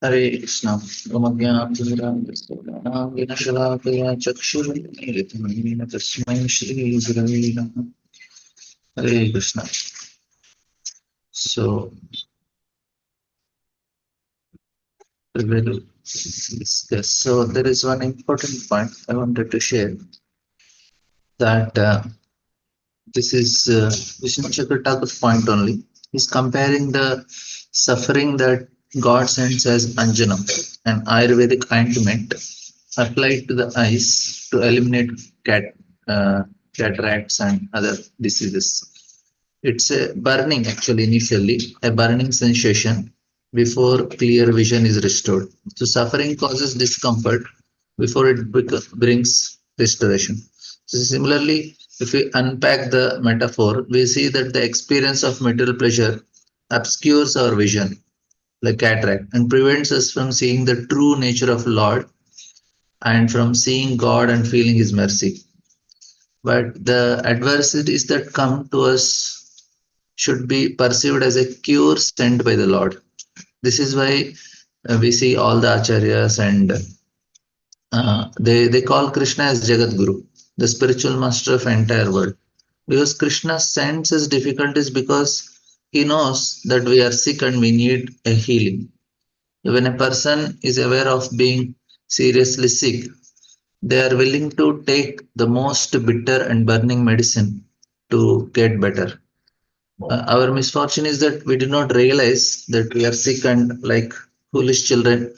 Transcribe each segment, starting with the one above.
Hare Krishna. Vinashalaakaya Chakshurmilitamina Tasmai Shri Gurave Namaha. Hare Krishna. So we will discuss. So there is one important point I wanted to share that this is Vishnu Chakravarti's point only. He's comparing the suffering that God sends as Anjanam, an Ayurvedic ointment applied to the eyes to eliminate cat, uh, cataracts and other diseases. It's a burning, actually, initially, a burning sensation before clear vision is restored. So, suffering causes discomfort before it brings restoration. So, similarly, if we unpack the metaphor, we see that the experience of material pleasure obscures our vision, like cataract, and prevents us from seeing the true nature of Lord and from seeing God and feeling His mercy. But the adversities that come to us should be perceived as a cure sent by the Lord. This is why we see all the acharyas and they call Krishna as Jagat Guru, the spiritual master of entire world. Because Krishna sends us difficulties because he knows that we are sick and we need a healing. When a person is aware of being seriously sick, they are willing to take the most bitter and burning medicine to get better. Our misfortune is that we do not realize that we are sick and like foolish children,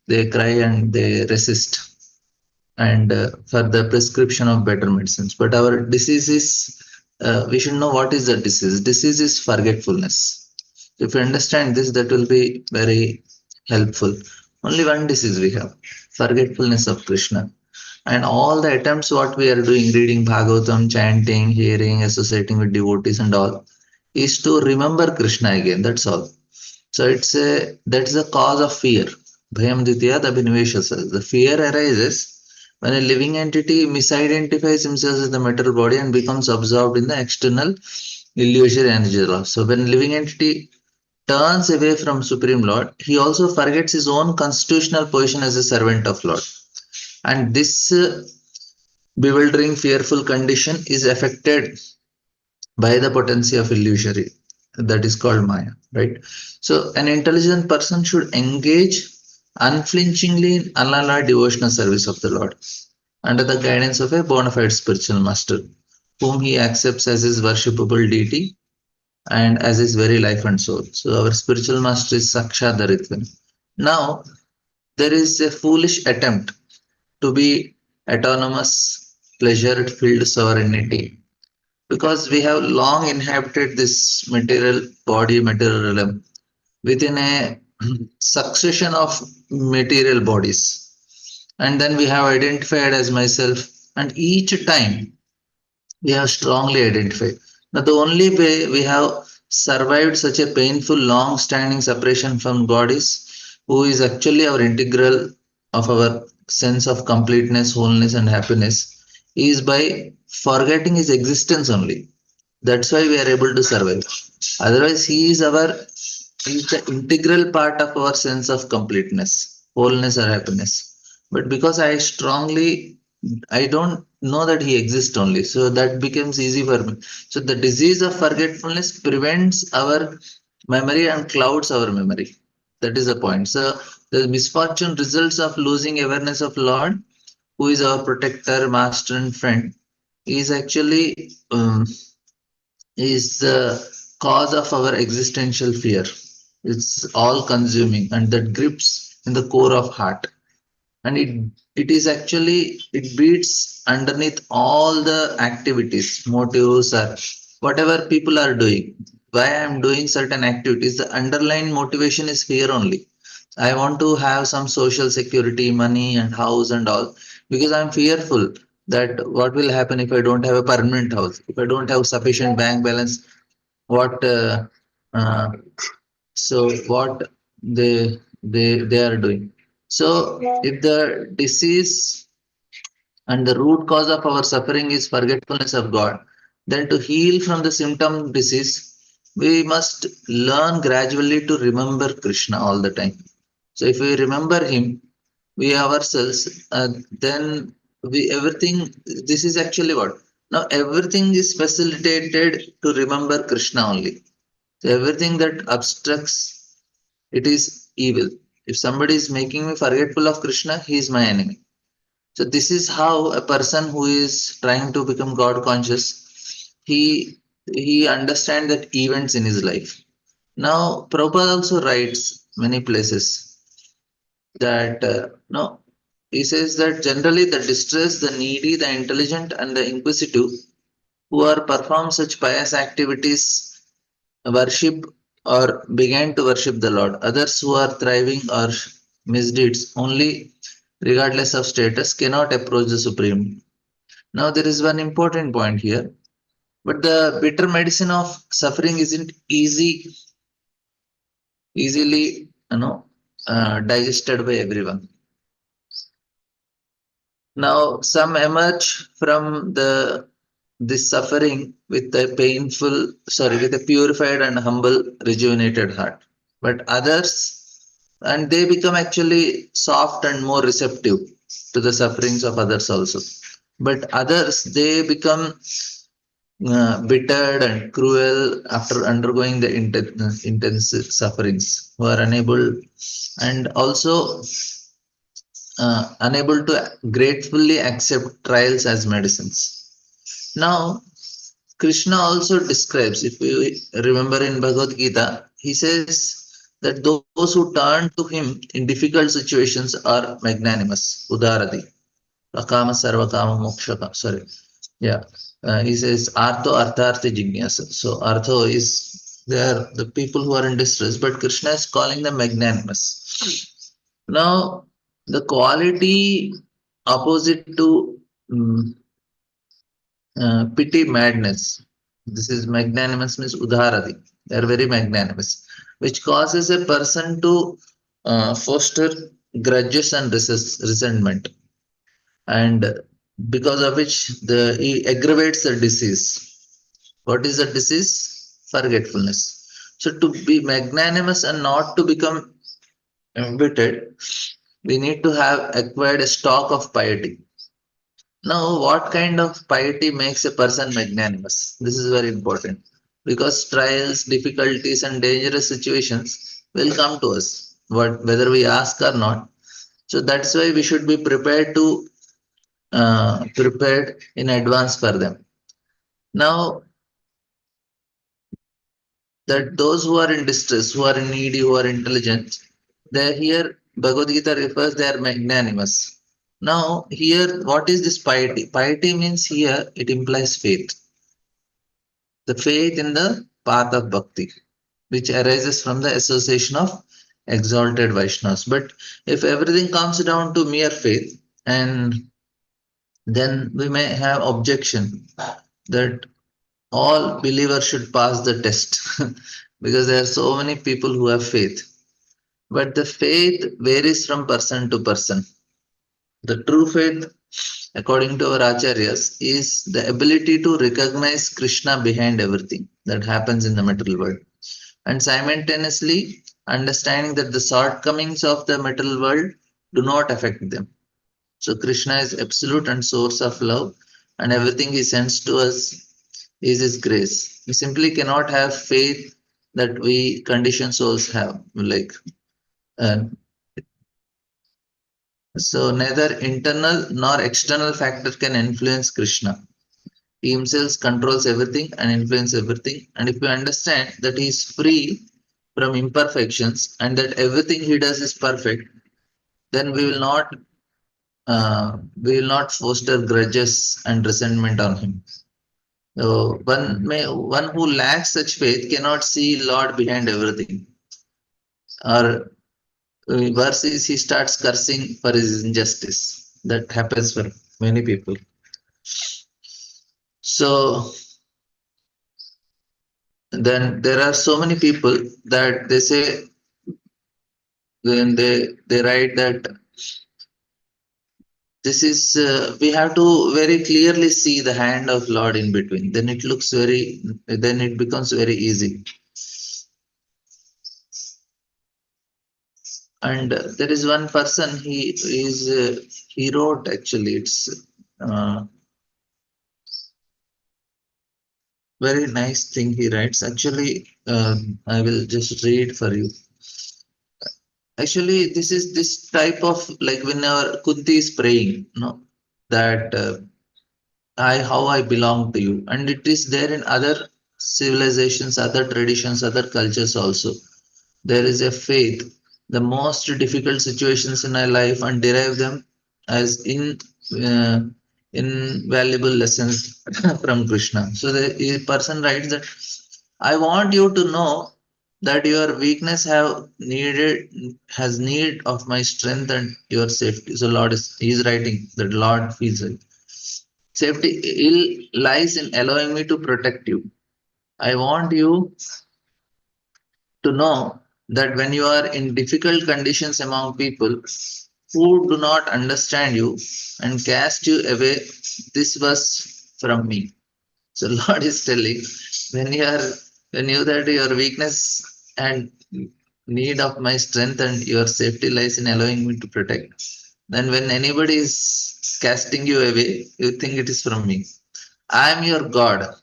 they cry and they resist and for the prescription of better medicines. But our disease is, we should know what is the disease. Disease is forgetfulness. If you understand this, that will be very helpful. Only one disease we have, forgetfulness of Krishna. And all the attempts what we are doing, reading Bhagavatam, chanting, hearing, associating with devotees and all, is to remember Krishna again. That's all. So that's the cause of fear. Bhayam ditya abhiniveshasa. The fear arises when a living entity misidentifies himself as the material body and becomes absorbed in the external illusory energy law. So when living entity turns away from Supreme Lord, he also forgets his own constitutional position as a servant of Lord. And this bewildering, fearful condition is affected by the potency of illusory that is called Maya, right? So, an intelligent person should engage unflinchingly in unalloyed devotional service of the Lord under the guidance of a bona fide spiritual master, whom he accepts as his worshipable deity and as his very life and soul. So, our spiritual master is Sakshat Daritvan. Now, there is a foolish attempt to be autonomous, pleasure filled sovereignty because we have long inhabited this material body, material realm within a succession of material bodies. And then we have identified as myself, and each time we have strongly identified. Now, the only way we have survived such a painful, long standing separation from God is who is actually our integral of our sense of completeness, wholeness, and happiness is by forgetting his existence only. That's why we are able to survive. Otherwise, he is the integral part of our sense of completeness, wholeness, or happiness. But because I don't know that he exists only. So that becomes easy for me. So the disease of forgetfulness prevents our memory and clouds our memory. That is the point. So the misfortune results of losing awareness of Lord, who is our protector, master, and friend, is actually is the cause of our existential fear. It's all consuming and that grips in the core of heart. And it is actually it beats underneath all the activities, motives or whatever people are doing. Why I'm doing certain activities, the underlying motivation is fear only. I want to have some social security, money and house and all, because I'm fearful that what will happen if I don't have a permanent house, if I don't have sufficient bank balance, what uh, what they are doing. So if the disease and the root cause of our suffering is forgetfulness of God, then to heal from the symptom disease, we must learn gradually to remember Krishna all the time. So if we remember him, we ourselves, then we everything. This is actually what now everything is facilitated to remember Krishna only. So everything that obstructs it is evil. If somebody is making me forgetful of Krishna, he is my enemy. So this is how a person who is trying to become God conscious, he understands that events in his life. Now Prabhupada also writes many places that no, he says that generally the distressed, the needy, the intelligent, and the inquisitive who are perform such pious activities worship or began to worship the Lord. Others who are thriving or misdeeds only regardless of status cannot approach the Supreme. Now there is one important point here, but the bitter medicine of suffering isn't easily digested by everyone. Now some emerge from the this suffering with a with a purified and humble, rejuvenated heart. But others, and they become actually soft and more receptive to the sufferings of others also. But others, they become bitter and cruel after undergoing the intense sufferings, who are unable to gratefully accept trials as medicines. Now, Krishna also describes, if you remember in Bhagavad Gita, he says that those who turn to him in difficult situations are magnanimous, udarati, akama sarvakama mokshaka. Sorry, yeah. He says artho artharthi jignasa. So artho is they are the people who are in distress, but Krishna is calling them magnanimous. Now, the quality opposite to pity madness. This is magnanimous means udharati. They are very magnanimous, which causes a person to foster grudges and resentment, and because of which he aggravates the disease. What is the disease? Forgetfulness. So to be magnanimous and not to become embittered, we need to have acquired a stock of piety. Now, what kind of piety makes a person magnanimous? This is very important because trials, difficulties, and dangerous situations will come to us, whether we ask or not. So that's why we should be prepared in advance for them. Now, that those who are in distress, who are needy, who are intelligent, they here Bhagavad Gita refers they are magnanimous. Now, here, what is this piety? Piety means here it implies faith, the faith in the path of bhakti, which arises from the association of exalted Vaishnavas. But if everything comes down to mere faith, and then we may have objection that all believers should pass the test because there are so many people who have faith. But the faith varies from person to person. The true faith, according to our acharyas, is the ability to recognize Krishna behind everything that happens in the material world, and simultaneously understanding that the shortcomings of the material world do not affect them. So Krishna is absolute and source of love, and everything he sends to us is his grace. We simply cannot have faith that we conditioned souls have. Uh, so neither internal nor external factor can influence Krishna. He himself controls everything and influences everything. And if we understand that he is free from imperfections and that everything he does is perfect, then we will not foster grudges and resentment on him. So one who lacks such faith cannot see Lord behind everything. Or worse is he starts cursing for his injustice. That happens for many people. So then there are so many people that they say when they write that this is we have to very clearly see the hand of Lord in between. Then it becomes very easy. And there is one person, he wrote, actually, it's uh, very nice thing he writes. Actually, I will just read for you. Actually, this is this type of, like, whenever Kunti is praying, no, that how I belong to you, and it is there in other civilizations, other traditions, other cultures also. There is a faith, the most difficult situations in our life, and derive them as uh, invaluable lessons from Krishna. So the person writes that I want you to know that your weakness have needed has need of my strength and your safety. So Lord is he is writing that Lord feels it. Safety ill lies in allowing me to protect you. I want you to know that when you are in difficult conditions among people who do not understand you and cast you away, this was from me. So Lord is telling, when you are when you that your weakness and need of my strength and your safety lies in allowing me to protect. Then when anybody is casting you away, you think it is from me. I am your God.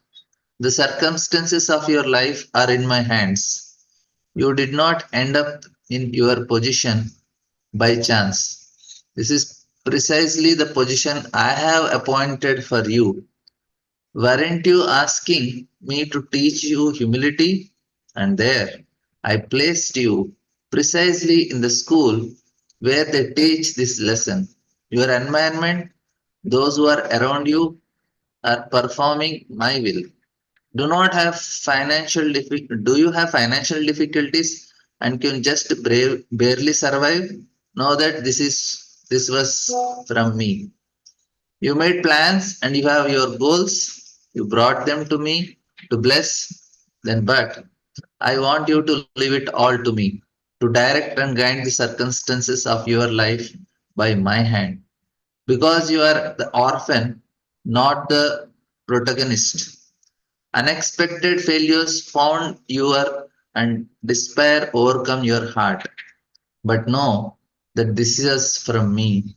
The circumstances of your life are in my hands. You did not end up in your position by chance. This is precisely the position I have appointed for you. Weren't you asking me to teach you humility? And there, I placed you precisely in the school where they teach this lesson. Your environment, those who are around you, are performing my will. Do you have financial difficulties and can just barely survive? Know that this was from me. You made plans and you have your goals. You brought them to me to bless. Then, but I want you to leave it all to me, to direct and guide the circumstances of your life by my hand. Because you are the orphan, not the protagonist. Unexpected failures found your and despair overcome your heart. But know that this is from me.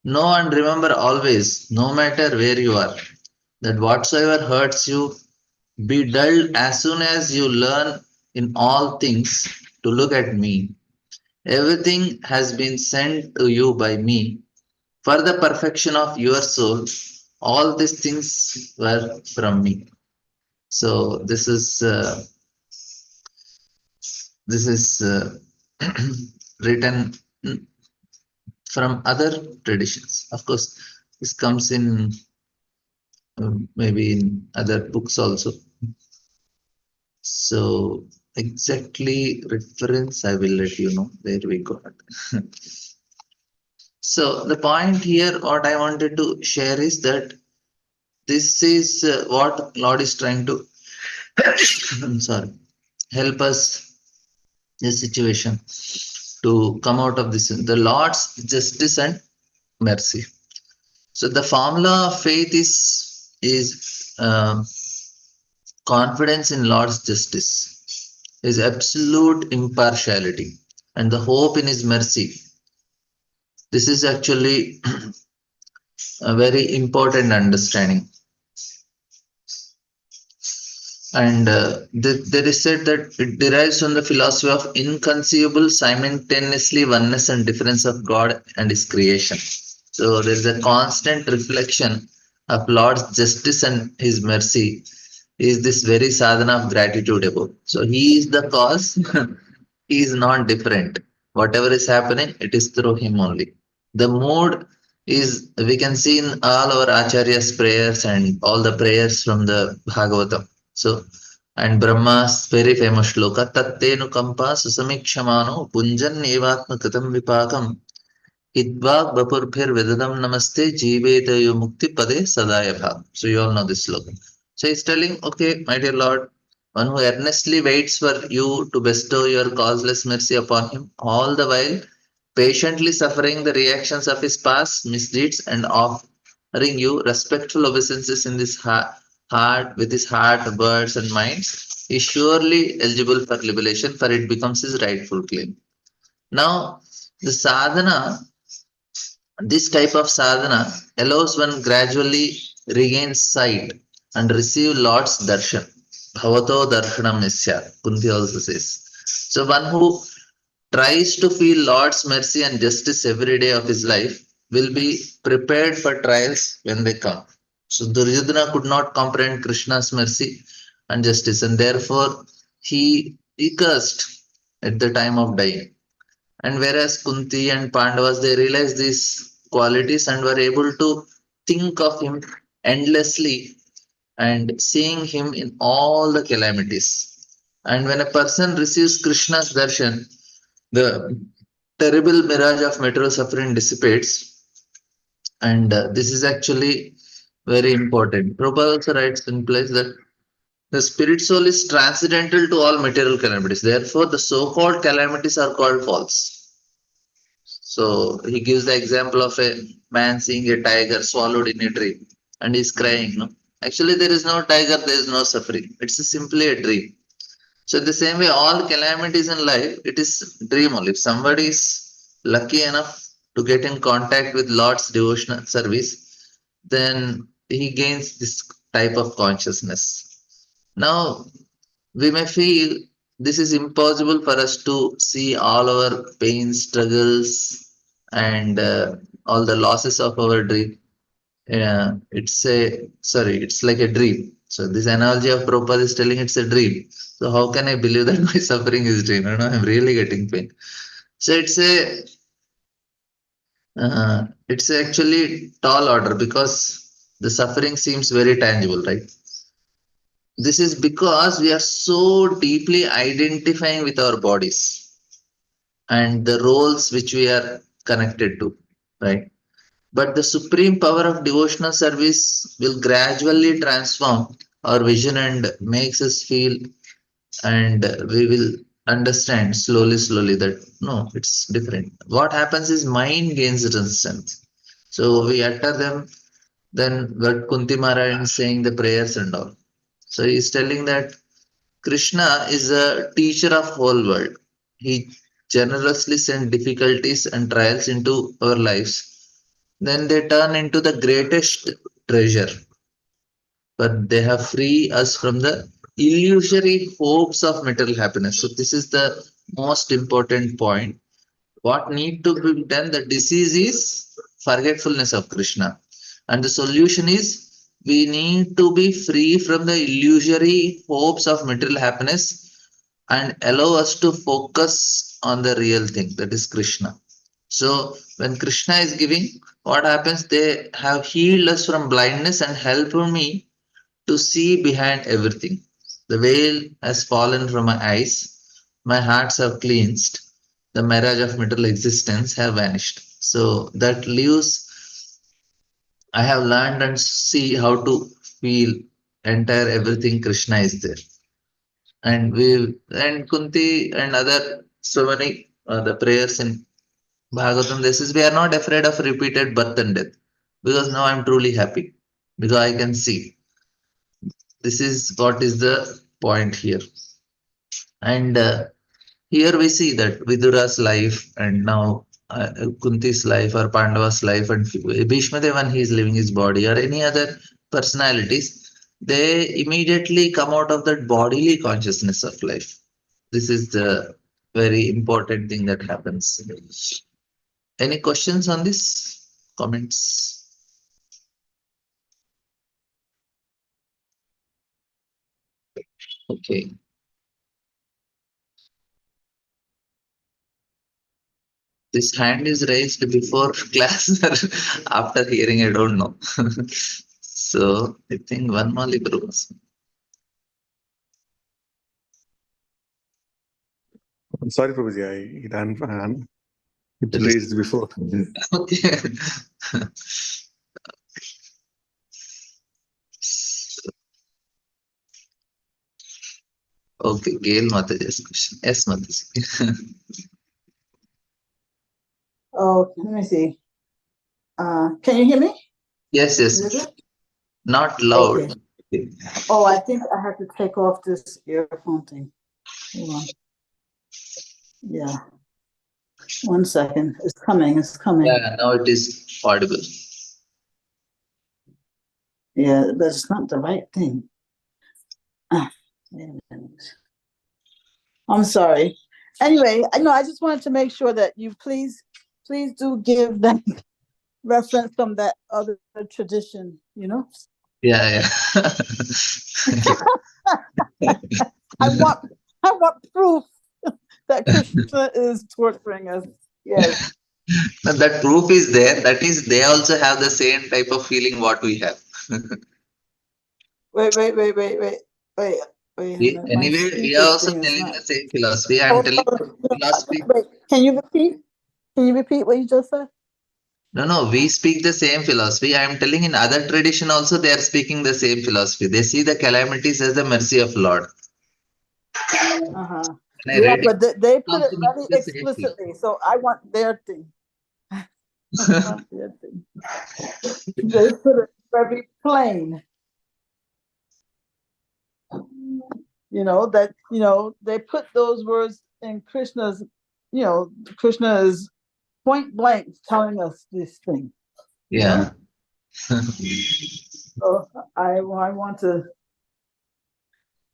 Know and remember always, no matter where you are, that whatsoever hurts you, be dulled as soon as you learn in all things to look at me. Everything has been sent to you by me for the perfection of your soul. All these things were from me. So this is written from other traditions. Of course, this comes in maybe in other books also. So exactly reference I will let you know where we got. So the point here, what I wanted to share is that this is what Lord is trying to I'm sorry, help us this situation to come out of this. The Lord's justice and mercy. So the formula of faith is confidence in Lord's justice, His absolute impartiality, and the hope in His mercy. This is actually a very important understanding. And there is said that it derives from the philosophy of inconceivable simultaneously oneness and difference of God and His creation. So there is a constant reflection of Lord's justice and His mercy is this very sadhana of gratitude about. So He is the cause, He is not different. Whatever is happening, it is through Him only. The mood is, we can see in all our Acharya's prayers and all the prayers from the Bhagavatam. So, and Brahma's very famous shloka, Tattenu kampa susamikshamano punjan evatma katam vipakam Idvak Bapurphir Vedadam Namaste Jeevetayo Mukti Pade Sadaya Bhav. So you all know this slogan. So he's telling, okay, my dear Lord, one who earnestly waits for you to bestow your causeless mercy upon him, all the while patiently suffering the reactions of his past misdeeds and offering you respectful obeisances in this heart with his heart, words, and minds, is surely eligible for liberation, for it becomes his rightful claim. Now, The sadhana, this type of sadhana allows one gradually regain sight and receive Lord's darshan. Bhavato darshanam nisya, Kunti also says. So one who tries to feel Lord's mercy and justice every day of his life will be prepared for trials when they come. So Duryodhana could not comprehend Krishna's mercy and justice, and therefore he cursed at the time of dying. And whereas Kunti and Pandavas, they realized these qualities and were able to think of him endlessly and seeing him in all the calamities. And when a person receives Krishna's darshan, the terrible mirage of material suffering dissipates, and this is actually very important. Prabhupada also writes in place that the spirit soul is transcendental to all material calamities. Therefore, the so-called calamities are called false. So he gives the example of a man seeing a tiger swallowed in a dream and he's crying. No? Actually, there is no tiger, there is no suffering. It's simply a dream. So the same way, all calamities in life, it is dream only. If somebody is lucky enough to get in contact with Lord's devotional service, then he gains this type of consciousness. Now, we may feel this is impossible for us to see all our pains, struggles, and all the losses of our dream. It's like a dream. So this analogy of Prabhupada is telling it's a dream. So how can I believe that my suffering is dream? I'm really getting pain. So it's actually tall order because the suffering seems very tangible, right? This is because we are so deeply identifying with our bodies and the roles which we are connected to, right? But the supreme power of devotional service will gradually transform our vision and makes us feel, and we will understand slowly that no, it's different. What happens is mind gains resistance. So we utter them, then what Kunti Maharaj is saying the prayers and all. So he's telling that Krishna is a teacher of whole world. He generously sends difficulties and trials into our lives. Then they turn into the greatest treasure. But they have free us from the illusory hopes of material happiness. So this is the most important point. What need to be done? The disease is forgetfulness of Krishna. And the solution is we need to be free from the illusory hopes of material happiness and allow us to focus on the real thing, that is Krishna. So when Krishna is giving, what happens? They have healed us from blindness and helped me to see behind everything. The veil has fallen from my eyes, my hearts have cleansed, the mirage of material existence have vanished. So that leaves, I have learned and see how to feel entire everything Krishna is there. And Kunti and other so many the prayers in Bhagavatam, this is we are not afraid of repeated birth and death because now I'm truly happy because I can see. This is what is the point here. And here we see that Vidura's life and now Kunti's life or Pandava's life and Bhishmadev when he is leaving his body or any other personalities, they immediately come out of that bodily consciousness of life. This is the very important thing that happens. Any questions on this? Comments? Okay. This hand is raised before class or after hearing, I don't know. So I think one more Libra. I'm sorry, Prabhuji, it That is raised before. okay. Okay, Gail Mataji's question. Yes, Mataji. Oh, let me see. Can you hear me? Yes, Is yes. it? Not loud. Okay. Oh, I think I have to take off this earphone thing. Hold on. Yeah. 1 second. It's coming. It's coming. Yeah, now it is audible. Yeah, but it's not the right thing. Ah, wait a minute. I'm sorry. Anyway, I just wanted to make sure that you please do give that reference from that other tradition, Yeah, yeah. I want proof that Krishna is torturing us. Yes. Now, that proof is there. That is, they also have the same type of feeling what we have. Wait. A minute. My Anyway, we are speaker also thing is telling not. the same philosophy. I am telling philosophy. Wait, can you repeat? Can you repeat what you just said? No, we speak the same philosophy. I am telling in other tradition also they are speaking the same philosophy. They see the calamities as the mercy of Lord. Uh-huh. When I Yeah, read it, but they put it also means very the same thing. explicitly, so I want their thing. I want their thing. They put it very plain. They put those words in Krishna's, Krishna is point blank telling us this thing. Yeah. So I want to,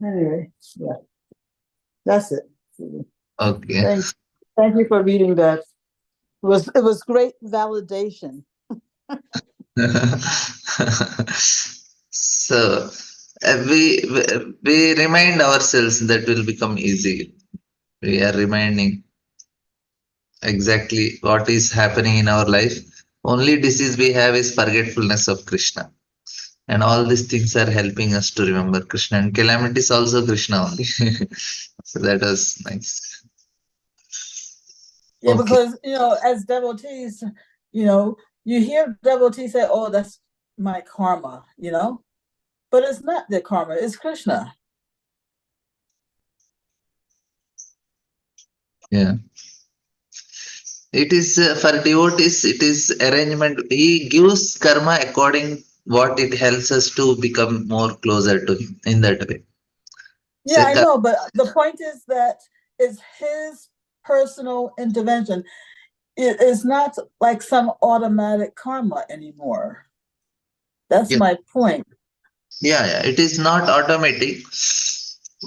anyway, yeah, that's it. Okay. Thank you for reading that. It was great validation. So we remind ourselves that will become easy. We are reminding exactly what is happening in our life. Only disease we have is forgetfulness of Krishna. And all these things are helping us to remember Krishna. And calamity is also Krishna only. So that was nice. Yeah, Okay. because as devotees, you hear devotees say, "Oh, that's my karma," but it's not the karma; it's Krishna. Yeah. It is for devotees, it is arrangement. He gives karma according what it helps us to become more closer to him in that way. Yeah, So, I know, but the point is that it's his personal intervention. It is not like some automatic karma anymore. That's yeah, my point. yeah, it is not automatic,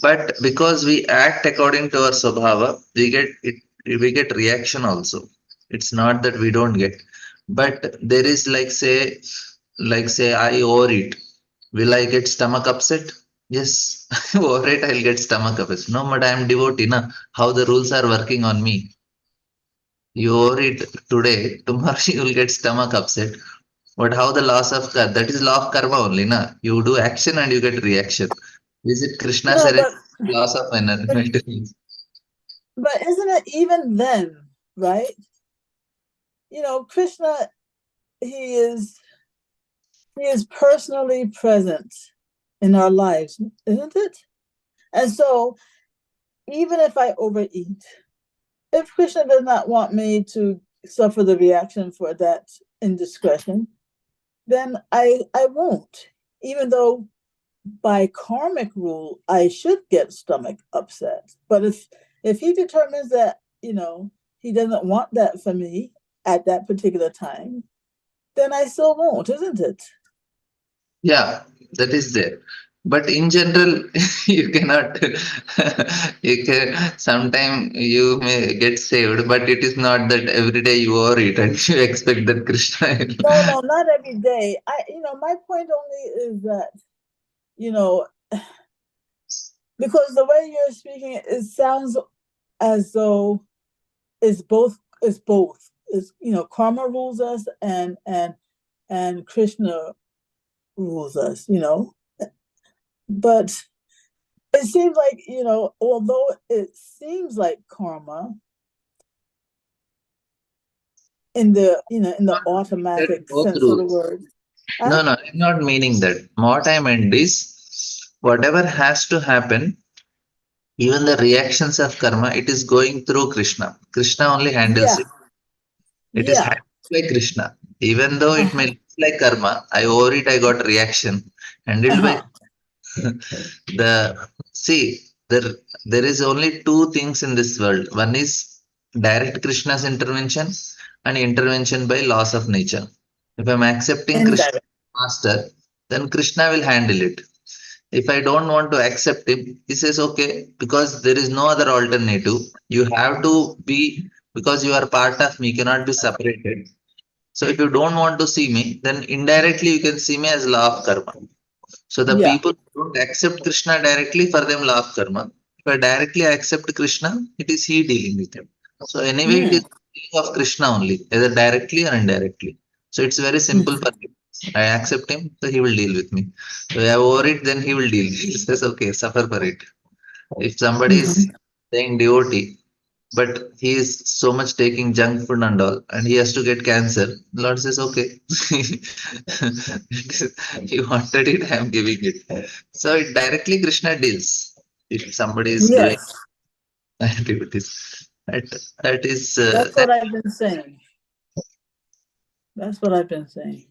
but because we act according to our swabhava, we get it. We get reaction also. It's not that we don't get, but there is like say I overeat. Will I get stomach upset? Yes, overeat. I'll get stomach upset. No, but I am devotee. Na? How the rules are working on me. You overeat today, tomorrow you will get stomach upset. But how the loss of that is law of karma only, na? You do action and you get reaction. Is it Krishna No, said but loss of energy? but isn't it even then, right? Krishna, he is he is personally present in our lives, isn't it? And so, even if I overeat, if Krishna does not want me to suffer the reaction for that indiscretion, then I won't. Even though by karmic rule I should get stomach upset. But if he determines that, he doesn't want that for me at that particular time, then I still won't, isn't it? Yeah, that is there. But in general, you cannot. You can sometime you may get saved, but it is not that every day you overeat and you expect that Krishna. No, not every day. My point only is that, you know, because the way you're speaking, it sounds as though it's both. It's both. It's karma rules us, and Krishna rules us. But it seems like although it seems like karma in the That automatic both sense of the rules. word. Huh? No, I'm not meaning that. What I meant is, whatever has to happen, even the reactions of karma, it is going through Krishna. Krishna only handles Yeah, it. It is yeah. handled by Krishna. Even though it may Uh-huh. look like karma, I over it, I got reaction. Handled by Uh-huh. the see, there is only two things in this world. One is direct Krishna's intervention and intervention by laws of nature. If I'm accepting Krishna Indirect. master, then Krishna will handle it. If I don't want to accept him, he says, okay, because there is no other alternative. You have to be, because you are part of me, cannot be separated. So if you don't want to see me, then indirectly you can see me as law of karma. So the Yeah. people who don't accept Krishna directly, for them law of karma. If I directly accept Krishna, it is he dealing with him. So anyway, it is Mm. dealing of Krishna only, either directly or indirectly. So it's very simple for him. I accept him, so he will deal with me. So I over it, then he will deal. He says, okay, suffer for it. If somebody is Mhm. saying devotee, but he is so much taking junk food and all, and he has to get cancer. The Lord says, okay, he wanted it, I am giving it. So it directly Krishna deals. If somebody is doing Yes. activities, that is That's that. what I've been saying. That's what I've been saying.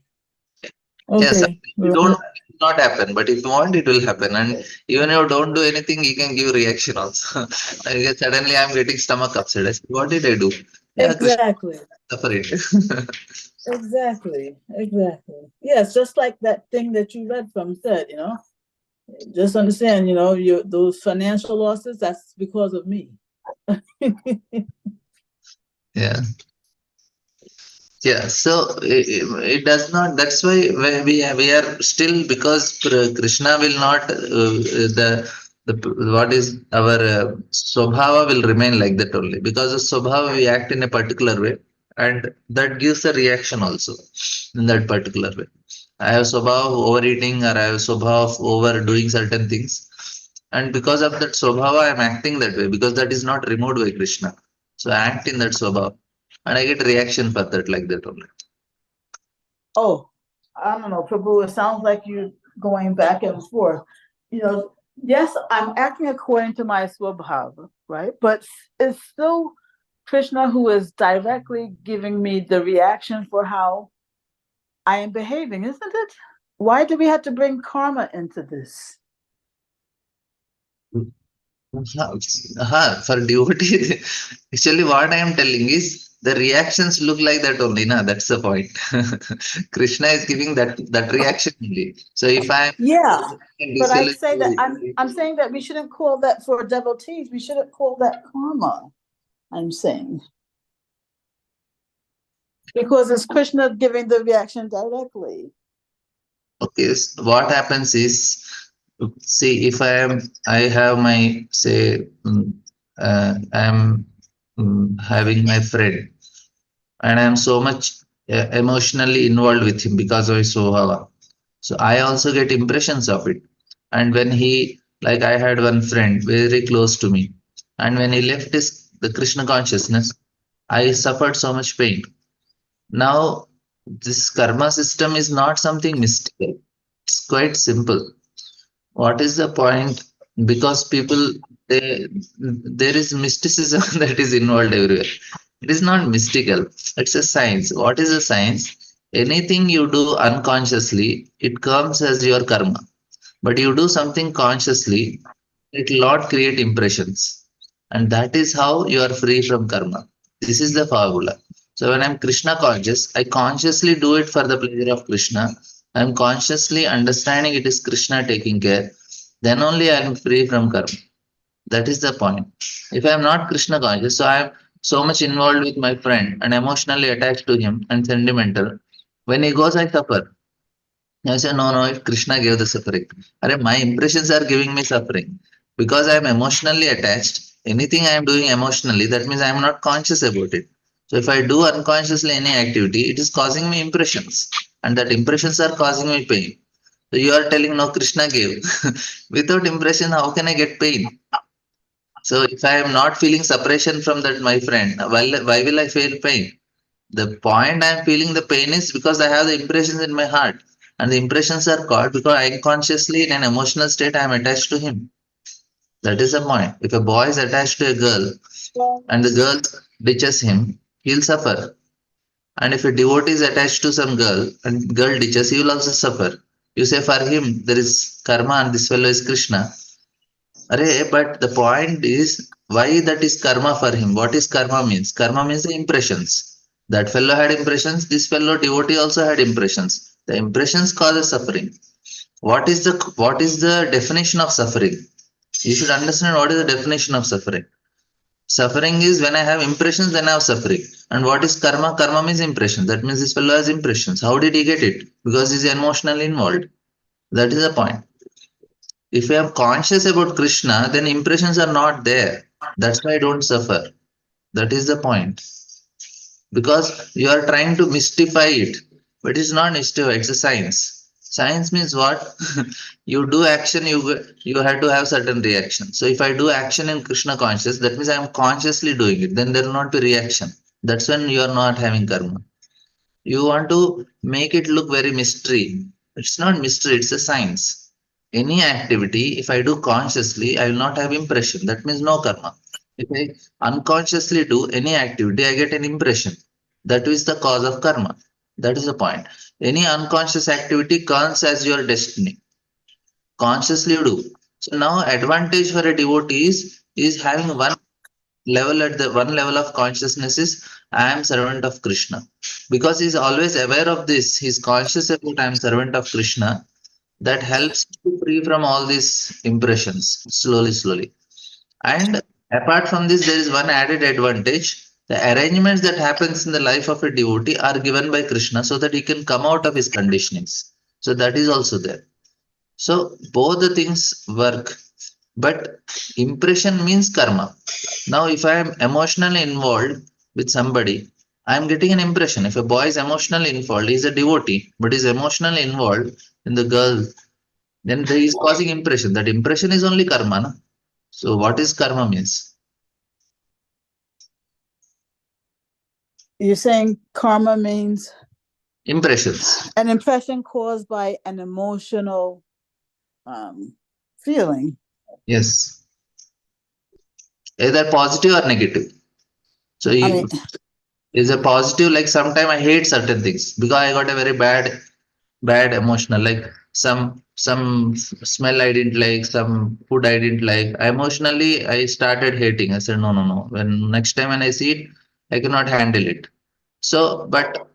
Yes, Okay. if you don't, it will not happen. But if you want, it will happen. And even if you don't do anything, you can give reaction also. Like, suddenly, I'm getting stomach upset. I said, what did I do? Yeah, Krishna Exactly. suffer it. Exactly. Exactly. Yes, just like that thing that you read from said, just understand, those financial losses, that's because of me. Yeah. Yeah, so it does not. That's why we are still, because Krishna will not the what is our swabhava will remain like that only, because of swabhava we act in a particular way, and that gives a reaction also in that particular way. I have swabhava of overeating, or I have swabhava of overdoing certain things, and because of that swabhava I am acting that way, because that is not removed by Krishna. So I act in that swabhava, and I get reaction for that, like that only. Oh, I don't know, Prabhu, it sounds like you're going back and forth. Yes, I'm acting according to my swabhava, right? But it's still Krishna who is directly giving me the reaction for how I am behaving, isn't it? Why do we have to bring karma into this? For devotee, actually, what I am telling is the reactions look like that only. Na, that's the point. Krishna is giving that reaction only. So if I Yeah, am but I say that disillusioned, I'm saying that we shouldn't call that for devotees. We shouldn't call that karma. I'm saying because it's Krishna giving the reaction directly. okay, what happens is, see, if I have my, say, I am having my friend, and I am so much emotionally involved with him because of his Swabhava. So I also get impressions of it. And when he, like I had one friend very close to me, and when he left the Krishna consciousness, I suffered so much pain. Now, this karma system is not something mystical. It's quite simple. What is the point? Because people, they, there is mysticism that is involved everywhere. It is not mystical. It's a science. What is a science? Anything you do unconsciously, it comes as your karma. But you do something consciously, it will not create impressions. And that is how you are free from karma. This is the formula. So when I'm Krishna conscious, I consciously do it for the pleasure of Krishna. I'm consciously understanding it is Krishna taking care. Then only I am free from karma. That is the point. If I am not Krishna conscious, so I am so much involved with my friend and emotionally attached to him and sentimental. When he goes, I suffer. I say, no, no, if Krishna gave the suffering. Arre, my impressions are giving me suffering. Because I am emotionally attached, anything I am doing emotionally, that means I am not conscious about it. So if I do unconsciously any activity, it is causing me impressions. And that impressions are causing me pain. So you are telling, no, Krishna gave. Without impression, how can I get pain? So if I am not feeling separation from that my friend, why will I feel pain? The point I am feeling the pain is because I have the impressions in my heart. And the impressions are caught because unconsciously in an emotional state I am attached to him. That is the point. If a boy is attached to a girl and the girl ditches him, he'll suffer. And if a devotee is attached to some girl and girl ditches, he will also suffer. You say for him there is karma and this fellow is Krishna. Array, but the point is Why that is karma for him? What is karma means? Karma means the impressions. That fellow had impressions. This fellow devotee also had impressions. The impressions causes suffering. What is the definition of suffering? You should understand what is the definition of suffering. Suffering is when I have impressions, then I have suffering. And what is karma? Karma means impression. That means this fellow has impressions. How did he get it? Because he's emotionally involved. That is the point. If I am conscious about Krishna, then impressions are not there. That's why I don't suffer. That is the point. Because you are trying to mystify it, but it's not mystify, it's a science. Science means what? You do action, you have to have certain reaction. So if I do action in Krishna conscious, that means I am consciously doing it. Then there will not be reaction. That's when you are not having karma. You want to make it look very mystery. It's not mystery, it's a science. Any activity, if I do consciously, I will not have impression. That means no karma. If I unconsciously do any activity, I get an impression. That is the cause of karma. That is the point. Any unconscious activity counts as your destiny. Consciously you do. So now advantage for a devotee is having one level of consciousness is I am servant of Krishna. Because he's always aware of this, he's conscious about I am servant of Krishna. That helps to free from all these impressions slowly, slowly. And apart from this, there is one added advantage. The arrangements that happens in the life of a devotee are given by Krishna so that he can come out of his conditionings. So that is also there. So both the things work, but impression means karma. Now, if I am emotionally involved with somebody, I am getting an impression. If a boy is emotionally involved, he is a devotee, but is emotionally involved in the girl, then he is causing impression. That impression is only karma. Na? So, what is karma means? You're saying karma means Impressions. an impression caused by an emotional feeling. Yes. Either positive or negative. So, is a positive like sometime I hate certain things because I got a very bad emotional like some smell I didn't like, some food I didn't like. Emotionally I started hating. I said no. When next time when I see it, I cannot handle it. So, but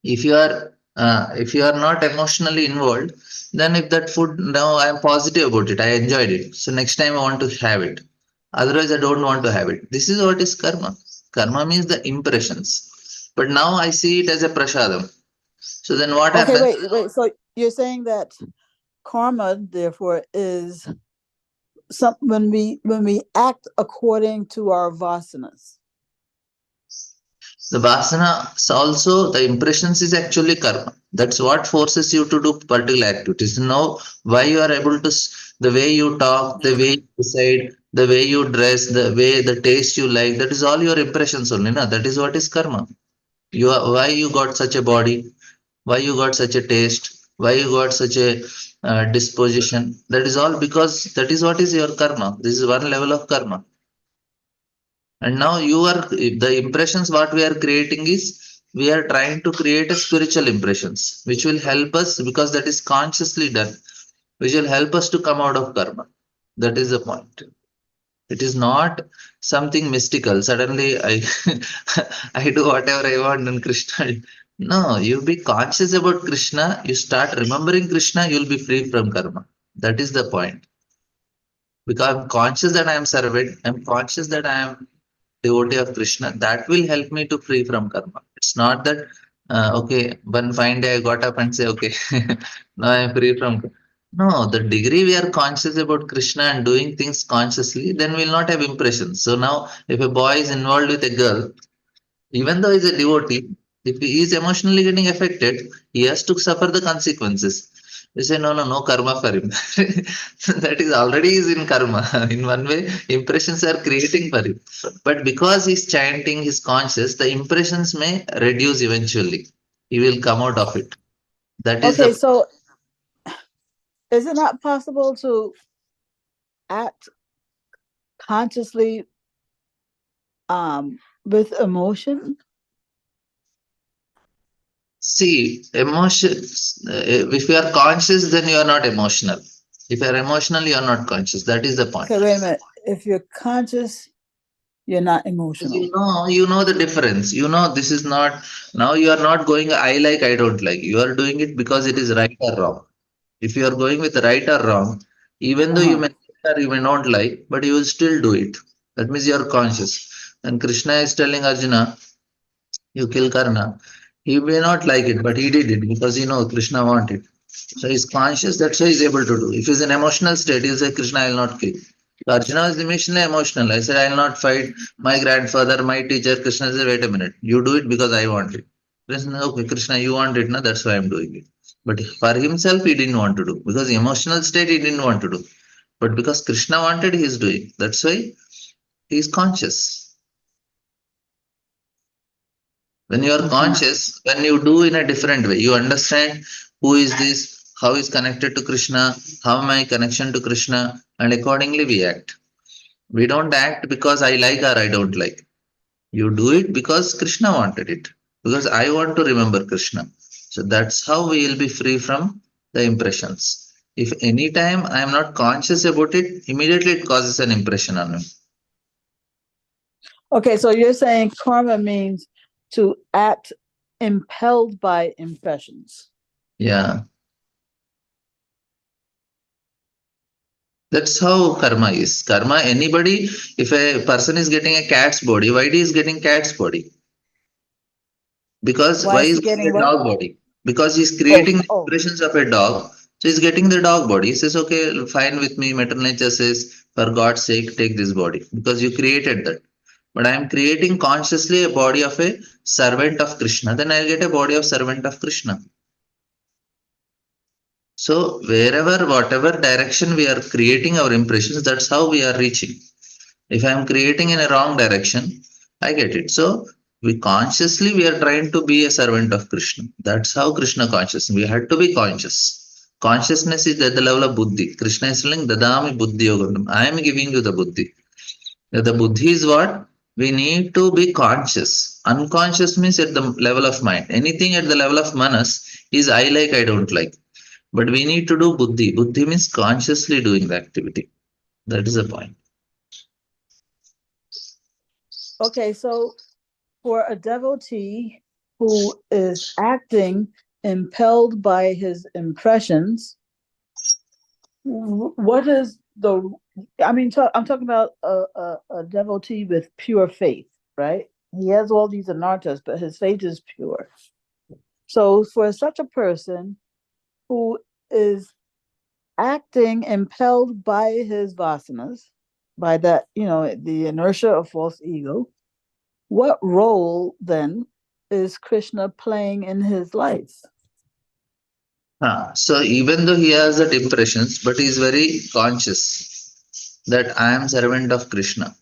if you are not emotionally involved, then if that food now I am positive about it, I enjoyed it. So next time I want to have it. Otherwise, I don't want to have it. This is what is karma. Karma means the impressions. But now I see it as a prasadam. So then what Okay, happens? wait. So you're saying that karma, therefore, is when we act according to our vasanas. The vasana also the impressions is actually karma. That's what forces you to do particular activities. Now, why you are able to the way you talk, the way you decide, the way you dress, the way the taste you like. That is all your impressions only. Na? That is what is karma. You are why you got such a body, why you got such a taste, why you got such a disposition. That is all because that is what is your karma. This is one level of karma. And now you are the impressions what we are creating is we are trying to create a spiritual impressions which will help us because that is consciously done, which will help us to come out of karma. That is the point. It is not something mystical. Suddenly I I do whatever I want and Krishna. No, you be conscious about Krishna, you start remembering Krishna, you'll be free from karma. That is the point. Because I'm conscious that I am servant, I'm conscious that I am devotee of Krishna, that will help me to free from karma. It's not that okay, one fine day I got up and say, okay, now I am free from. No, the degree we are conscious about Krishna and doing things consciously, then we'll not have impressions. So now, if a boy is involved with a girl, even though he's a devotee, if he is emotionally getting affected, he has to suffer the consequences. You say, no karma for him. That is already is in karma. In one way, impressions are creating for him. But because he's chanting, he's conscious, the impressions may reduce eventually. He will come out of it. That is Okay, the so is it not possible to act consciously with emotion? see emotions. If you are conscious, then you are not emotional. If you are emotional, you are not conscious. That is the point. Okay, wait a minute. if you're conscious, you're not emotional. You know the difference. You know this is not, now you are not going I like, I don't like. You are doing it because it is right or wrong. If you are going with right or wrong, even though you may like or you may not like, but you will still do it. That means you are conscious. And Krishna is telling Arjuna, you kill Karna. He may not like it, but he did it because he knows Krishna wanted. So he's conscious, that's why he's able to do. If he's in emotional state, he'll say, Krishna, I will not kill. So Arjuna is emotionally emotional. I said, I will not fight my grandfather, my teacher. Krishna said, wait a minute, you do it because I want it. Krishna, okay, Krishna, you want it, now that's why I'm doing it. But for himself, he didn't want to do because emotional state he didn't want to do. But because Krishna wanted, he's doing. That's why he's conscious. When you are conscious, when you do in a different way, you understand who is this, how is connected to Krishna, how my connection to Krishna, and accordingly we act. We don't act because I like or I don't like. You do it because Krishna wanted it, because I want to remember Krishna. So that's how we will be free from the impressions. If any time I am not conscious about it, immediately it causes an impression on me. Okay, so you're saying karma means to act impelled by impressions. Yeah. That's how karma is. Karma, anybody, if a person is getting a cat's body, why he is getting cat's body? Because Why why is is he getting getting a what? dog body? Because he's creating the impressions of a dog. So he's getting the dog body. He says, okay, fine with me. Maternal nature says, for God's sake, take this body. Because you created that. But I am creating consciously a body of a servant of Krishna. Then I'll get a body of servant of Krishna. So wherever, whatever direction we are creating our impressions, that's how we are reaching. If I am creating in a wrong direction, I get it. So we are trying to be a servant of Krishna. That's how Krishna conscious. We had to be conscious. Consciousness is at the level of buddhi. Krishna is telling, Dadami buddhi yogam. I am giving you the buddhi. The buddhi is what? We need to be conscious. Unconscious means at the level of mind. Anything at the level of manas is I like, I don't like. But we need to do buddhi. Buddhi means consciously doing the activity. That is the point. Okay, so for a devotee who is acting impelled by his impressions, what is the, I'm talking about a devotee with pure faith, right? He has all these anarthas, but his faith is pure. So for such a person who is acting impelled by his vasanas, by that, the inertia of false ego, what role then is Krishna playing in his life? So even though he has that impressions, but he is very conscious that I am servant of Krishna.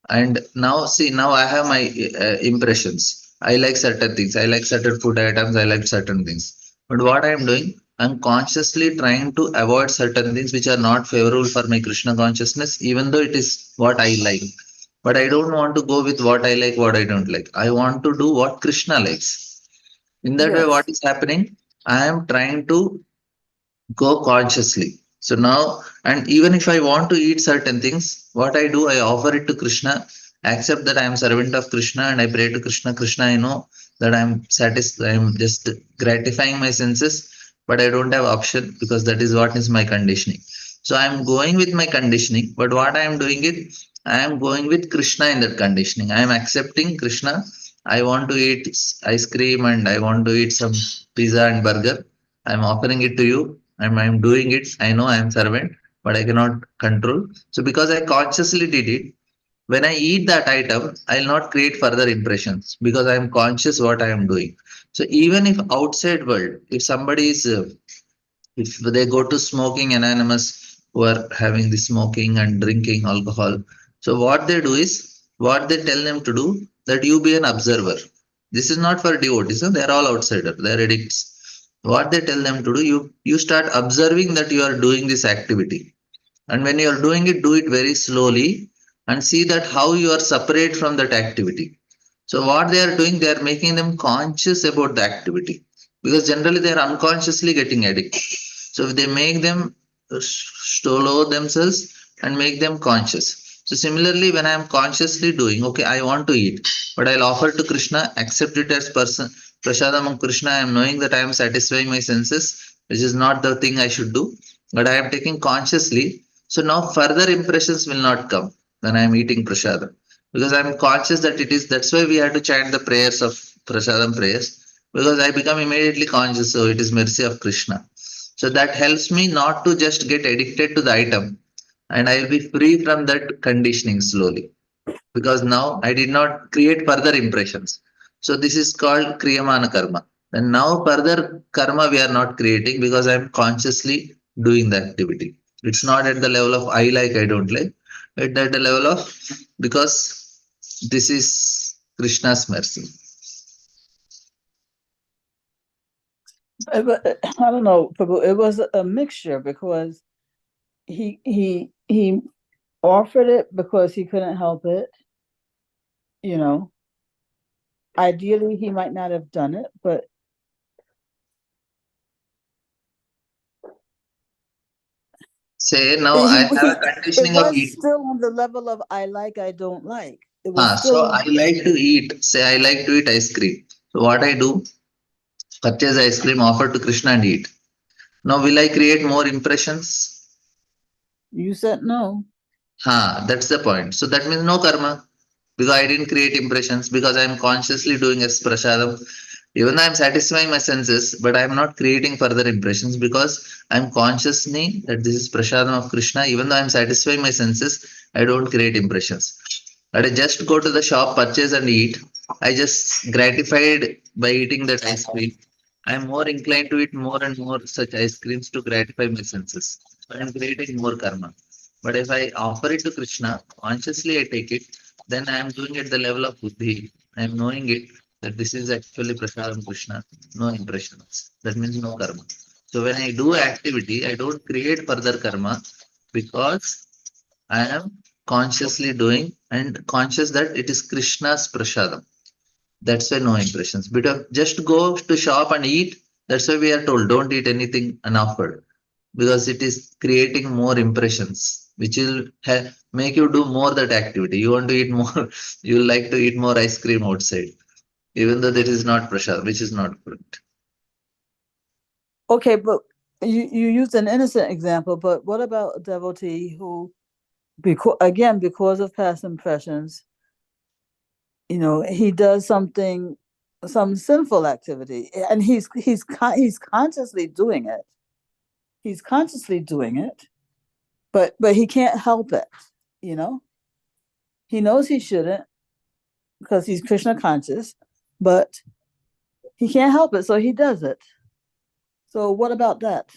And now see, now I have my impressions. I like certain things. I like certain food items. I like certain things. But what I am doing, I'm consciously trying to avoid certain things which are not favorable for my Krishna consciousness, even though it is what I like. But I don't want to go with what I like, what I don't like. I want to do what Krishna likes. In that way, what is happening? I am trying to go consciously. So now, and even if I want to eat certain things, what I do, I offer it to Krishna, accept that I am servant of Krishna, and I pray to Krishna. Krishna, I know that I'm satisfied, I'm just gratifying my senses, but I don't have option because that is what is my conditioning. So I'm going with my conditioning, but what I am doing it, I am going with Krishna in that conditioning. I am accepting Krishna. I want to eat ice cream and I want to eat some pizza and burger. I'm offering it to you. I'm doing it. I know I am servant, but I cannot control. So because I consciously did it, when I eat that item, I'll not create further impressions because I am conscious what I am doing. So even if outside world, if somebody is, if they go to smoking anonymous who are having the smoking and drinking alcohol, so what they do is, what they tell them to do, that you be an observer. This is not for devotees. They are all outsiders. They are addicts. What they tell them to do, you start observing that you are doing this activity, and when you are doing it, do it very slowly and see that how you are separate from that activity. So what they are doing, they are making them conscious about the activity, because generally they are unconsciously getting addicted. So if they make them slow themselves and make them conscious. So similarly, when I am consciously doing, okay, I want to eat, but I'll offer to Krishna, accept it as person prasadam of Krishna. I am knowing that I am satisfying my senses, which is not the thing I should do, but I am taking consciously. So now further impressions will not come when I am eating prasadam, because I am conscious that it is. That's why we have to chant the prayers of prasadam prayers, because I become immediately conscious. So it is mercy of Krishna. So that helps me not to just get addicted to the item, and I will be free from that conditioning slowly, because now I did not create further impressions. So this is called Kriyamana Karma. And now further karma we are not creating, because I am consciously doing the activity. It's not at the level of I like, I don't like. It's at the level of, because this is Krishna's mercy. But I don't know, Prabhu, it was a mixture, because he offered it because he couldn't help it. Ideally he might not have done it, but Say now I have a it conditioning of was eating. still on the level of I like, I don't like. It was So still I like to eat. Say I like to eat ice cream. So what I do, purchase ice cream, offer to Krishna and eat. Now will I create more impressions? you said no. That's the point. So that means no karma, because I didn't create impressions, because I am consciously doing as prasadam. Even though I am satisfying my senses, but I am not creating further impressions, because I am consciously that this is prasadam of Krishna. Even though I am satisfying my senses, I don't create impressions. But I just go to the shop, purchase and eat. I just gratified by eating that ice cream. I am more inclined to eat more and more such ice creams to gratify my senses. I am creating more karma. But if I offer it to Krishna, consciously I take it, then I am doing it at the level of buddhi. I am knowing it that this is actually prasadam Krishna, no impressions. That means no karma. So when I do activity, I don't create further karma, because I am consciously doing and conscious that it is Krishna's prasadam. That's why no impressions. But just go to shop and eat. That's why we are told don't eat anything unoffered, because it is creating more impressions, which will make you do more that activity. You want to eat more, you like to eat more ice cream outside, even though that is not prasad, which is not good. Okay, but you used an innocent example, but what about a devotee who, because of past impressions, he does some sinful activity, and he's consciously doing it. He's consciously doing it, but he can't help it. He knows he shouldn't, because he's Krishna conscious, but he can't help it, so he does it. So what about that?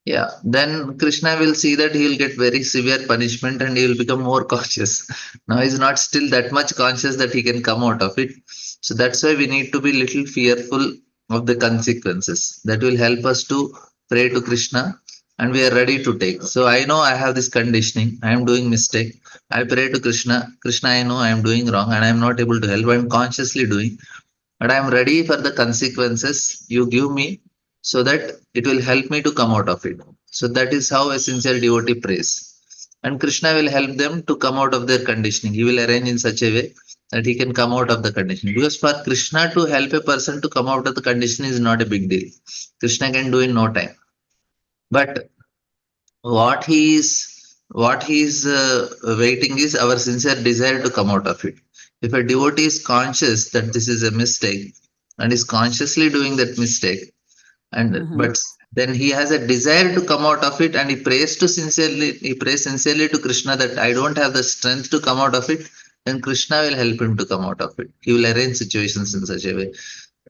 Yeah, then Krishna will see that he will get very severe punishment and he will become more cautious. Now he's not still that much conscious that he can come out of it. So that's why we need to be little fearful of the consequences. That will help us to pray to Krishna and we are ready to take. So I know I have this conditioning. I am doing mistake. I pray to Krishna. Krishna, I know I am doing wrong and I am not able to help. I am consciously doing, but I am ready for the consequences you give me, so that it will help me to come out of it. So that is how a sincere devotee prays. And Krishna will help them to come out of their conditioning. He will arrange in such a way that he can come out of the conditioning. Because for Krishna to help a person to come out of the conditioning is not a big deal. Krishna can do in no time. But what he is waiting is our sincere desire to come out of it. If a devotee is conscious that this is a mistake and is consciously doing that mistake, and but then he has a desire to come out of it and he prays sincerely to Krishna that I don't have the strength to come out of it, then Krishna will help him to come out of it. He will arrange situations in such a way.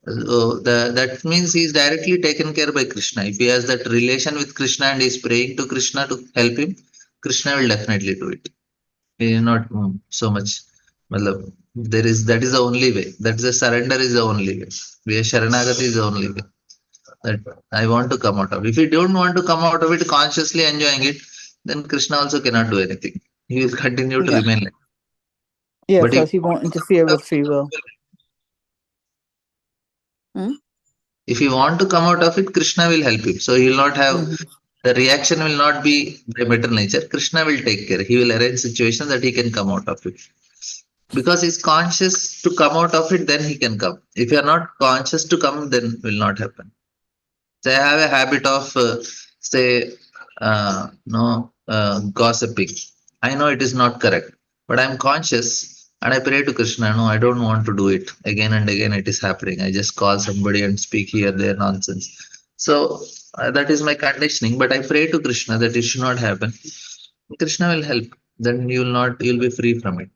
So that means he is directly taken care by Krishna. If he has that relation with Krishna and is praying to Krishna to help him, Krishna will definitely do it. He is not so much. Matlab, that is the only way. That's the surrender is the only way. We are Sharanagati is the only way. That I want to come out of. If you don't want to come out of it, consciously enjoying it, then Krishna also cannot do anything. He will continue to remain like. Yeah, But because he won't interfere with free will. if you want to come out of it, Krishna will help you. So he will not have The reaction will not be by material nature. Krishna will take care. He will arrange situation that he can come out of it. Because he's conscious to come out of it, then he can come. If you are not conscious to come, then will not happen. So I have a habit of, say, no, gossiping. I know it is not correct, but I'm conscious and I pray to Krishna. No, I don't want to do it again and again. It is happening. I just call somebody and speak here, there, nonsense. So that is my conditioning. But I pray to Krishna that it should not happen. Krishna will help. Then you will not. You will be free from it.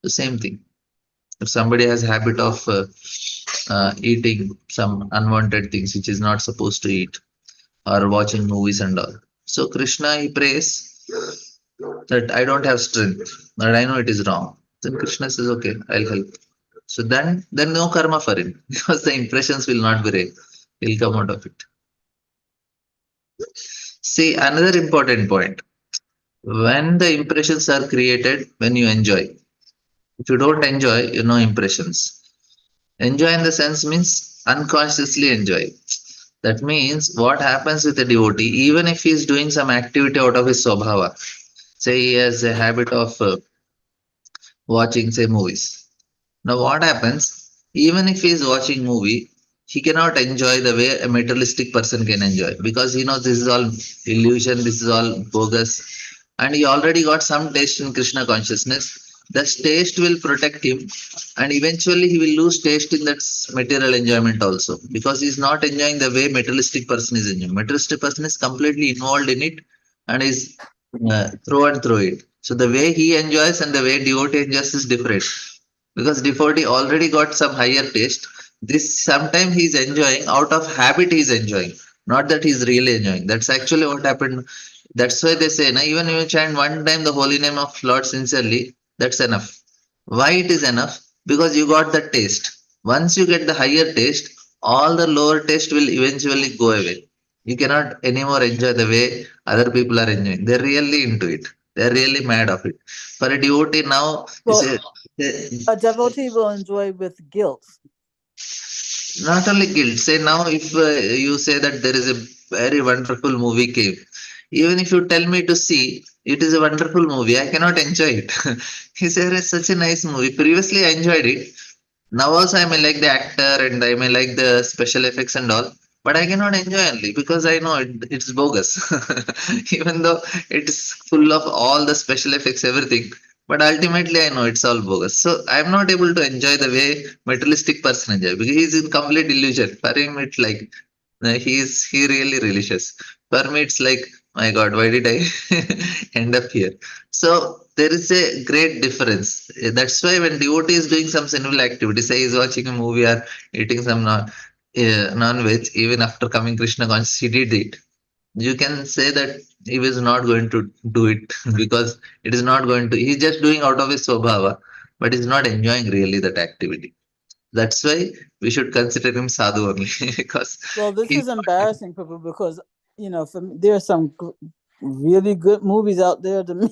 The same thing. If somebody has habit of eating some unwanted things which is not supposed to eat, or watching movies and all. So Krishna, he prays that I don't have strength, that I know it is wrong. Then Krishna says, okay, I'll help. So then no karma for him because the impressions will not be real. He'll come out of it. See, another important point. When the impressions are created, when you enjoy. If you don't enjoy, you know impressions. Enjoy in the sense means unconsciously enjoy. That means what happens with a devotee, even if he is doing some activity out of his swabhava, say he has a habit of watching, say, movies. Now, what happens, even if he is watching movie, he cannot enjoy the way a materialistic person can enjoy because he knows this is all illusion, this is all bogus, and he already got some taste in Krishna consciousness. That taste will protect him, and eventually he will lose taste in that material enjoyment also because he's not enjoying the way materialistic person is enjoying. Materialistic person is completely involved in it and is through and through it. So the way he enjoys and the way devotee enjoys is different because devotee already got some higher taste. This sometimes he's enjoying out of habit. He's enjoying, not that he's really enjoying. That's actually what happened. That's why they say, na, even if you chant one time the holy name of Lord sincerely, that's enough. Why it is enough? Because you got the taste. Once you get the higher taste, all the lower taste will eventually go away. You cannot anymore enjoy the way other people are enjoying. They're really into it. They're really mad of it. For a devotee now, you Well, say, a devotee will enjoy with guilt. not only guilt. Say now, if you say that there is a very wonderful movie came, even if you tell me to see, it is a wonderful movie. I cannot enjoy it. He said it's such a nice movie. Previously, I enjoyed it. Now also, I may like the actor and I may like the special effects and all. But I cannot enjoy only because I know it's bogus. Even though it's full of all the special effects, everything. But ultimately, I know it's all bogus. So I'm not able to enjoy the way materialistic person enjoy because he's in complete illusion. For him, it's like he really religious. For me, it's like my God, why did I end up here? So there is a great difference. That's why when devotee is doing some sinful activity, say he's watching a movie or eating some non-veg, even after coming Krishna conscious, he did it. You can say that he was not going to do it because it is not going to. He's just doing out of his swabhava, but he's not enjoying really that activity. That's why we should consider him sadhu only because Well, this he. is embarrassing, people, because for me, there are some really good movies out there to me.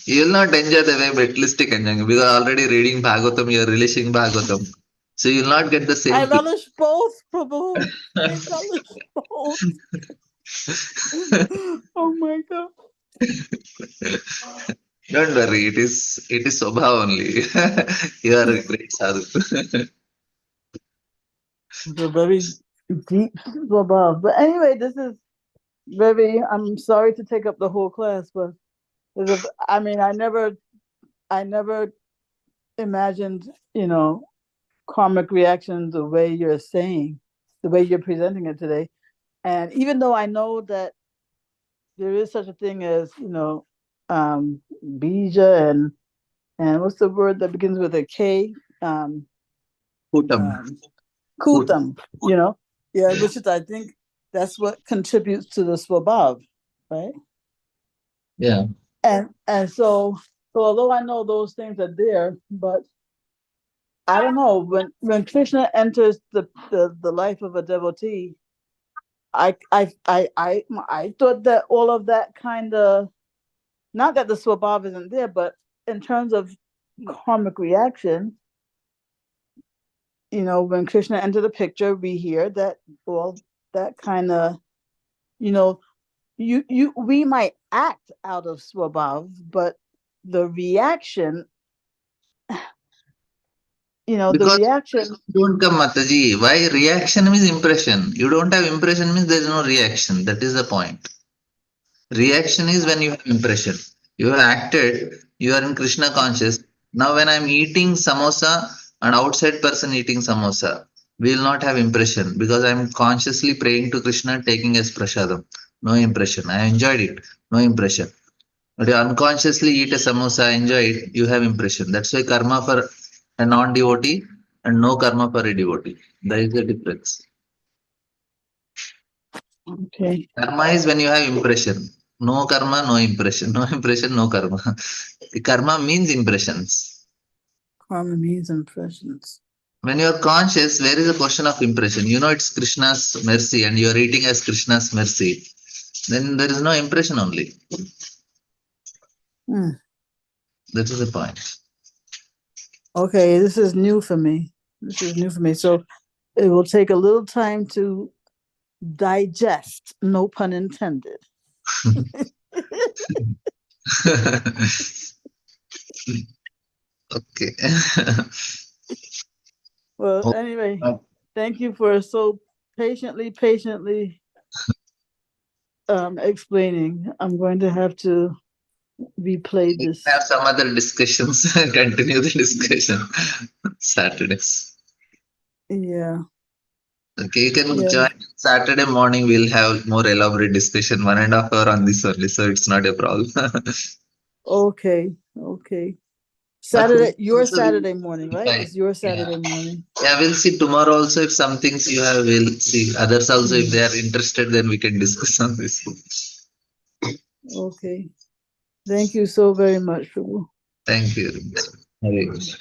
You will not enjoy the way materialistic enjoying because already reading Bhagavatam, you're relishing Bhagavatam. So you'll not get the I same feel. relish both, Prabhu. I relish both. Oh my God. Don't worry, it is Sobha only. You are a great sadhu. It's a very deep above. But anyway, this is I'm sorry to take up the whole class, but I never imagined, karmic reactions the way you're saying, the way you're presenting it today. And even though I know that there is such a thing as, bija and what's the word that begins with a K? Kutam. Kut- Kutam, yeah, which is, I think that's what contributes to the swabhav, right? Yeah. And so although I know those things are there, but I don't know, when Krishna enters the life of a devotee, I thought that all of that kind of, not that the swabhav isn't there, but in terms of karmic reaction, when Krishna entered the picture, we hear that, well, that kind of, we might act out of swabhav, but the reaction, the Because reaction. you don't come, Mataji. Why? Reaction means impression. You don't have impression means there is no reaction. That is the point. Reaction is when you have impression. You have acted, you are in Krishna conscious. Now when I'm eating samosa, an outside person eating samosa, we will not have impression because I'm consciously praying to Krishna, taking as prasadam. No impression. I enjoyed it. No impression. But you unconsciously eat a samosa, enjoy it, you have impression. That's why karma for a non-devotee and no karma for a devotee. That is the difference. Okay. Karma is when you have impression. No karma, no impression. No impression, no karma. Karma means impressions. Karma means impressions. When you are conscious, where is the question of impression? You know it's Krishna's mercy and you are eating as Krishna's mercy. Then there is no impression only. That is the point. Okay, this is new for me. So it will take a little time to digest, no pun intended. Okay. Well, anyway, thank you for so patiently explaining. I'm going to have to replay this. Have some other discussions. Continue the discussion. Saturdays. Yeah. Okay, you can join Saturday morning. We'll have more elaborate discussion, 1.5 hour on this only, so it's not a problem. Okay. Saturday, your Saturday morning, right? It's your Saturday morning. Yeah, we'll see tomorrow also. If some things you have, we'll see. Others also, if they are interested, then we can discuss on this. Okay. Thank you so very much, Prabhu. Thank you. Hare Krishna.